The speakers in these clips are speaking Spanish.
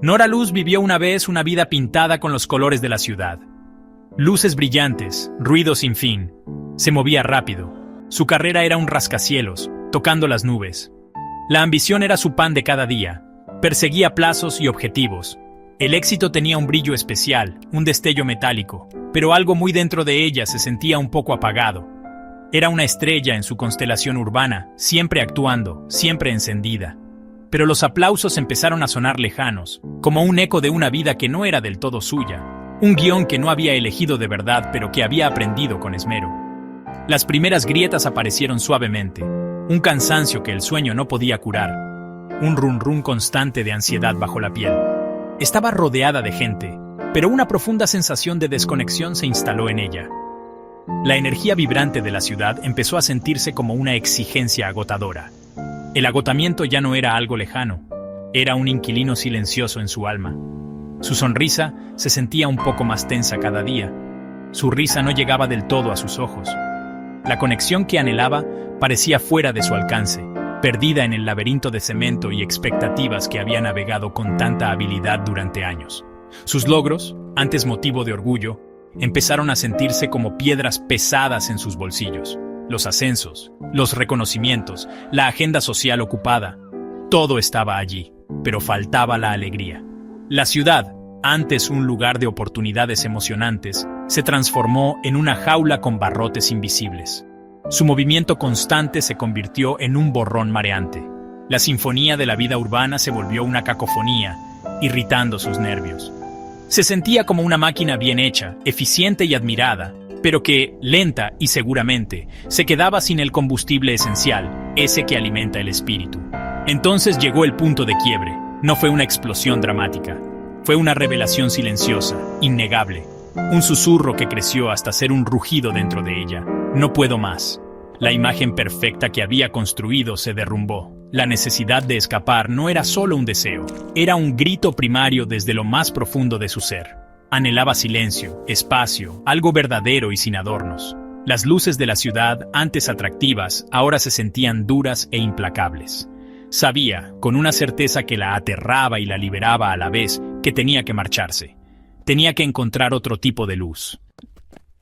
Nora Luz vivió una vez una vida pintada con los colores de la ciudad. Luces brillantes, ruido sin fin. Se movía rápido. Su carrera era un rascacielos, tocando las nubes. La ambición era su pan de cada día. Perseguía plazos y objetivos. El éxito tenía un brillo especial, un destello metálico, pero algo muy dentro de ella se sentía un poco apagado. Era una estrella en su constelación urbana, siempre actuando, siempre encendida. Pero los aplausos empezaron a sonar lejanos, como un eco de una vida que no era del todo suya. Un guión que no había elegido de verdad, pero que había aprendido con esmero. Las primeras grietas aparecieron suavemente, un cansancio que el sueño no podía curar, un run constante de ansiedad bajo la piel. Estaba rodeada de gente, pero una profunda sensación de desconexión se instaló en ella. La energía vibrante de la ciudad empezó a sentirse como una exigencia agotadora. El agotamiento ya no era algo lejano, era un inquilino silencioso en su alma. Su sonrisa se sentía un poco más tensa cada día. Su risa no llegaba del todo a sus ojos. La conexión que anhelaba parecía fuera de su alcance, perdida en el laberinto de cemento y expectativas que había navegado con tanta habilidad durante años. Sus logros, antes motivo de orgullo, empezaron a sentirse como piedras pesadas en sus bolsillos. Los ascensos, los reconocimientos, la agenda social ocupada, todo estaba allí, pero faltaba la alegría. La ciudad, antes un lugar de oportunidades emocionantes, se transformó en una jaula con barrotes invisibles. Su movimiento constante se convirtió en un borrón mareante. La sinfonía de la vida urbana se volvió una cacofonía, irritando sus nervios. Se sentía como una máquina bien hecha, eficiente y admirada, pero que, lenta y seguramente, se quedaba sin el combustible esencial, ese que alimenta el espíritu. Entonces llegó el punto de quiebre. No fue una explosión dramática. Fue una revelación silenciosa, innegable. Un susurro que creció hasta ser un rugido dentro de ella. No puedo más. La imagen perfecta que había construido se derrumbó. La necesidad de escapar no era solo un deseo, era un grito primario desde lo más profundo de su ser. Anhelaba silencio, espacio, algo verdadero y sin adornos. Las luces de la ciudad, antes atractivas, ahora se sentían duras e implacables. Sabía, con una certeza que la aterraba y la liberaba a la vez, que tenía que marcharse. Tenía que encontrar otro tipo de luz.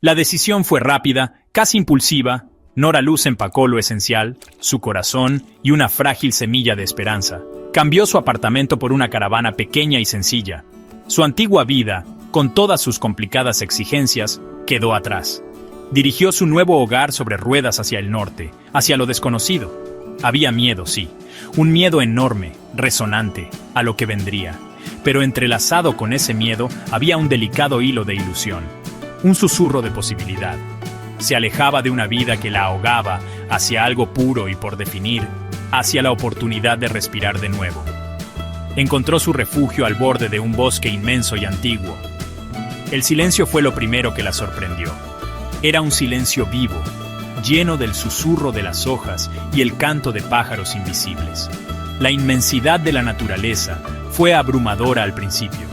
La decisión fue rápida, casi impulsiva. Nora Luz empacó lo esencial, su corazón y una frágil semilla de esperanza. Cambió su apartamento por una caravana pequeña y sencilla. Su antigua vida, con todas sus complicadas exigencias, quedó atrás. Dirigió su nuevo hogar sobre ruedas hacia el norte, hacia lo desconocido. Había miedo, sí, un miedo enorme, resonante, a lo que vendría. Pero entrelazado con ese miedo había un delicado hilo de ilusión, un susurro de posibilidad. Se alejaba de una vida que la ahogaba hacia algo puro y por definir, hacia la oportunidad de respirar de nuevo. Encontró su refugio al borde de un bosque inmenso y antiguo. El silencio fue lo primero que la sorprendió. Era un silencio vivo, lleno del susurro de las hojas y el canto de pájaros invisibles. La inmensidad de la naturaleza fue abrumadora al principio.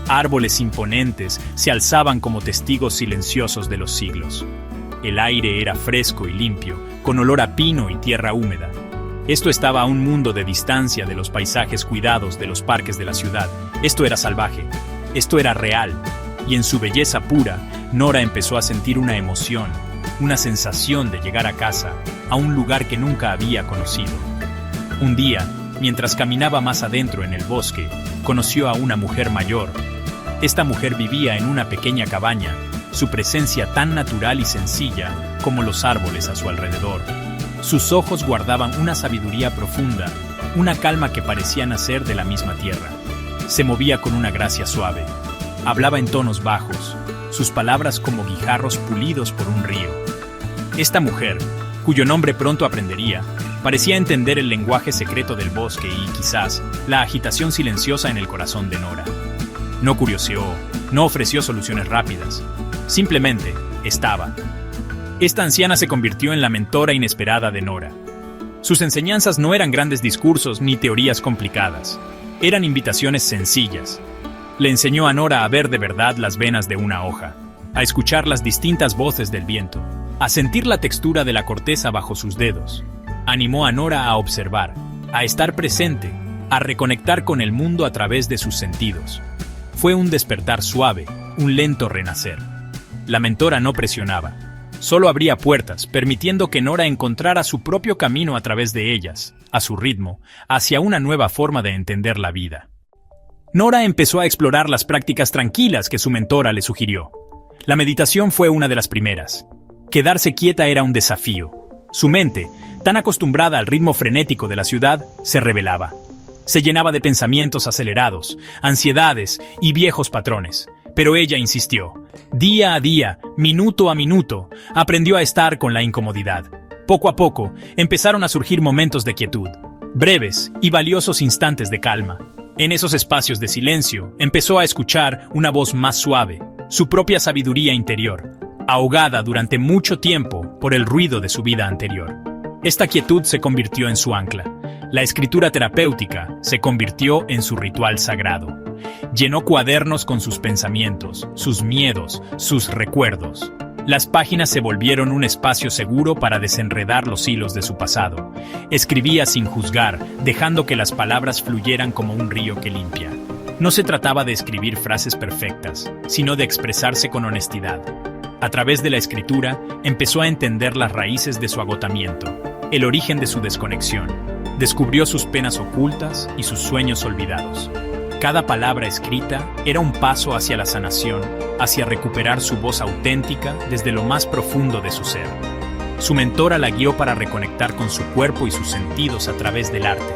Árboles imponentes se alzaban como testigos silenciosos de los siglos. El aire era fresco y limpio, con olor a pino y tierra húmeda. Esto estaba a un mundo de distancia de los paisajes cuidados de los parques de la ciudad. Esto era salvaje, esto era real, y en su belleza pura, Nora empezó a sentir una emoción, una sensación de llegar a casa, a un lugar que nunca había conocido. Un día, mientras caminaba más adentro en el bosque, conoció a una mujer mayor. Esta mujer vivía en una pequeña cabaña, su presencia tan natural y sencilla como los árboles a su alrededor. Sus ojos guardaban una sabiduría profunda, una calma que parecía nacer de la misma tierra. Se movía con una gracia suave. Hablaba en tonos bajos, sus palabras como guijarros pulidos por un río. Esta mujer, cuyo nombre pronto aprendería, parecía entender el lenguaje secreto del bosque y, quizás, la agitación silenciosa en el corazón de Nora. No curioseó, no ofreció soluciones rápidas. Simplemente estaba. Esta anciana se convirtió en la mentora inesperada de Nora. Sus enseñanzas no eran grandes discursos ni teorías complicadas. Eran invitaciones sencillas. Le enseñó a Nora a ver de verdad las venas de una hoja, a escuchar las distintas voces del viento, a sentir la textura de la corteza bajo sus dedos. Animó a Nora a observar, a estar presente, a reconectar con el mundo a través de sus sentidos. Fue un despertar suave, un lento renacer. La mentora no presionaba, solo abría puertas, permitiendo que Nora encontrara su propio camino a través de ellas, a su ritmo, hacia una nueva forma de entender la vida. Nora empezó a explorar las prácticas tranquilas que su mentora le sugirió. La meditación fue una de las primeras. Quedarse quieta era un desafío. Su mente, tan acostumbrada al ritmo frenético de la ciudad, se rebelaba. Se llenaba de pensamientos acelerados, ansiedades y viejos patrones. Pero ella insistió. Día a día, minuto a minuto, aprendió a estar con la incomodidad. Poco a poco, empezaron a surgir momentos de quietud, breves y valiosos instantes de calma. En esos espacios de silencio, empezó a escuchar una voz más suave, su propia sabiduría interior, ahogada durante mucho tiempo por el ruido de su vida anterior. Esta quietud se convirtió en su ancla. La escritura terapéutica se convirtió en su ritual sagrado. Llenó cuadernos con sus pensamientos, sus miedos, sus recuerdos. Las páginas se volvieron un espacio seguro para desenredar los hilos de su pasado. Escribía sin juzgar, dejando que las palabras fluyeran como un río que limpia. No se trataba de escribir frases perfectas, sino de expresarse con honestidad. A través de la escritura, empezó a entender las raíces de su agotamiento, el origen de su desconexión. Descubrió sus penas ocultas y sus sueños olvidados. Cada palabra escrita era un paso hacia la sanación, hacia recuperar su voz auténtica desde lo más profundo de su ser. Su mentora la guió para reconectar con su cuerpo y sus sentidos a través del arte.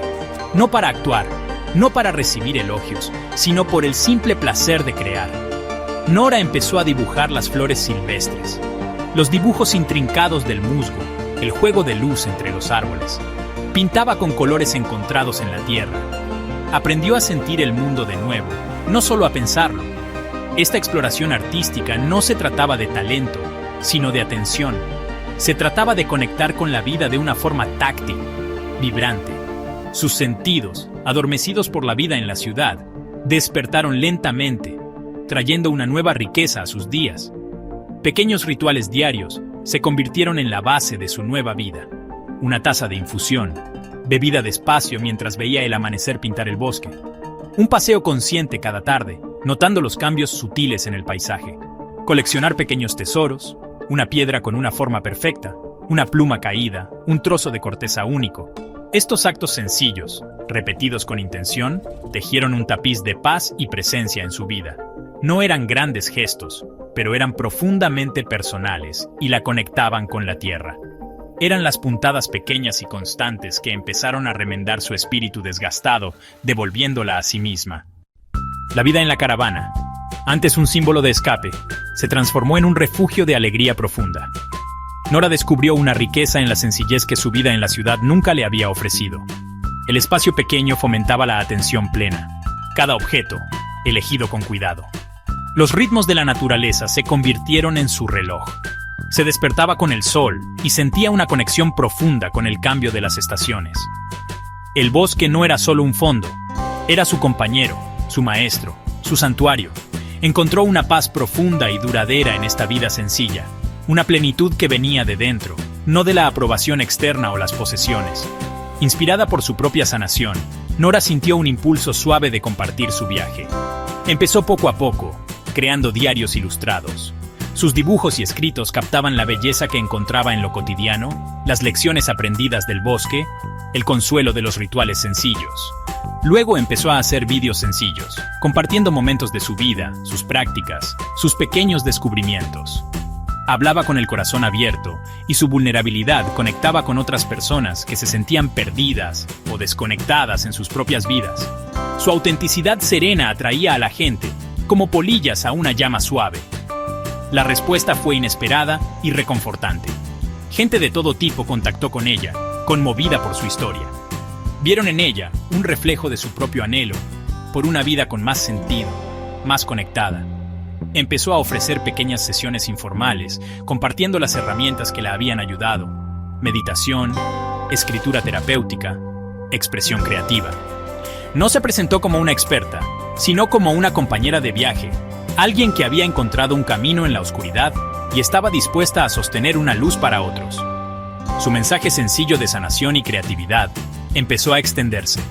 No para actuar, no para recibir elogios, sino por el simple placer de crear. Nora empezó a dibujar las flores silvestres, los dibujos intrincados del musgo, el juego de luz entre los árboles. Pintaba con colores encontrados en la tierra. Aprendió a sentir el mundo de nuevo, no solo a pensarlo. Esta exploración artística no se trataba de talento, sino de atención. Se trataba de conectar con la vida de una forma táctil, vibrante. Sus sentidos, adormecidos por la vida en la ciudad, despertaron lentamente, trayendo una nueva riqueza a sus días. Pequeños rituales diarios se convirtieron en la base de su nueva vida. Una taza de infusión, bebida despacio mientras veía el amanecer pintar el bosque. Un paseo consciente cada tarde, notando los cambios sutiles en el paisaje. Coleccionar pequeños tesoros, una piedra con una forma perfecta, una pluma caída, un trozo de corteza único. Estos actos sencillos, repetidos con intención, tejieron un tapiz de paz y presencia en su vida. No eran grandes gestos, pero eran profundamente personales y la conectaban con la tierra. Eran las puntadas pequeñas y constantes que empezaron a remendar su espíritu desgastado, devolviéndola a sí misma. La vida en la caravana, antes un símbolo de escape, se transformó en un refugio de alegría profunda. Nora descubrió una riqueza en la sencillez que su vida en la ciudad nunca le había ofrecido. El espacio pequeño fomentaba la atención plena, cada objeto, elegido con cuidado. Los ritmos de la naturaleza se convirtieron en su reloj. Se despertaba con el sol y sentía una conexión profunda con el cambio de las estaciones. El bosque no era solo un fondo, era su compañero, su maestro, su santuario. Encontró una paz profunda y duradera en esta vida sencilla, una plenitud que venía de dentro, no de la aprobación externa o las posesiones. Inspirada por su propia sanación, Nora sintió un impulso suave de compartir su viaje. Empezó poco a poco, creando diarios ilustrados. Sus dibujos y escritos captaban la belleza que encontraba en lo cotidiano, las lecciones aprendidas del bosque, el consuelo de los rituales sencillos. Luego empezó a hacer vídeos sencillos, compartiendo momentos de su vida, sus prácticas, sus pequeños descubrimientos. Hablaba con el corazón abierto y su vulnerabilidad conectaba con otras personas que se sentían perdidas o desconectadas en sus propias vidas. Su autenticidad serena atraía a la gente, como polillas a una llama suave. La respuesta fue inesperada y reconfortante. Gente de todo tipo contactó con ella, conmovida por su historia. Vieron en ella un reflejo de su propio anhelo por una vida con más sentido, más conectada. Empezó a ofrecer pequeñas sesiones informales, compartiendo las herramientas que la habían ayudado: meditación, escritura terapéutica, expresión creativa. No se presentó como una experta, sino como una compañera de viaje, alguien que había encontrado un camino en la oscuridad y estaba dispuesta a sostener una luz para otros. Su mensaje sencillo de sanación y creatividad empezó a extenderse.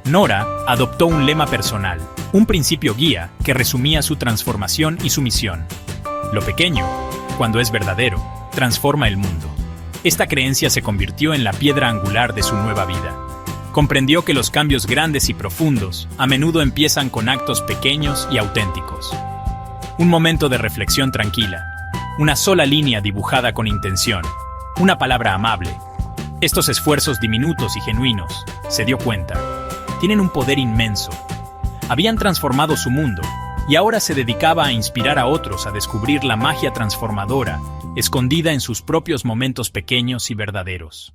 Nora adoptó un lema personal, un principio guía que resumía su transformación y su misión. Lo pequeño, cuando es verdadero, transforma el mundo. Esta creencia se convirtió en la piedra angular de su nueva vida. Comprendió que los cambios grandes y profundos a menudo empiezan con actos pequeños y auténticos. Un momento de reflexión tranquila, una sola línea dibujada con intención, una palabra amable. Estos esfuerzos diminutos y genuinos, se dio cuenta, tienen un poder inmenso. Habían transformado su mundo y ahora se dedicaba a inspirar a otros a descubrir la magia transformadora escondida en sus propios momentos pequeños y verdaderos.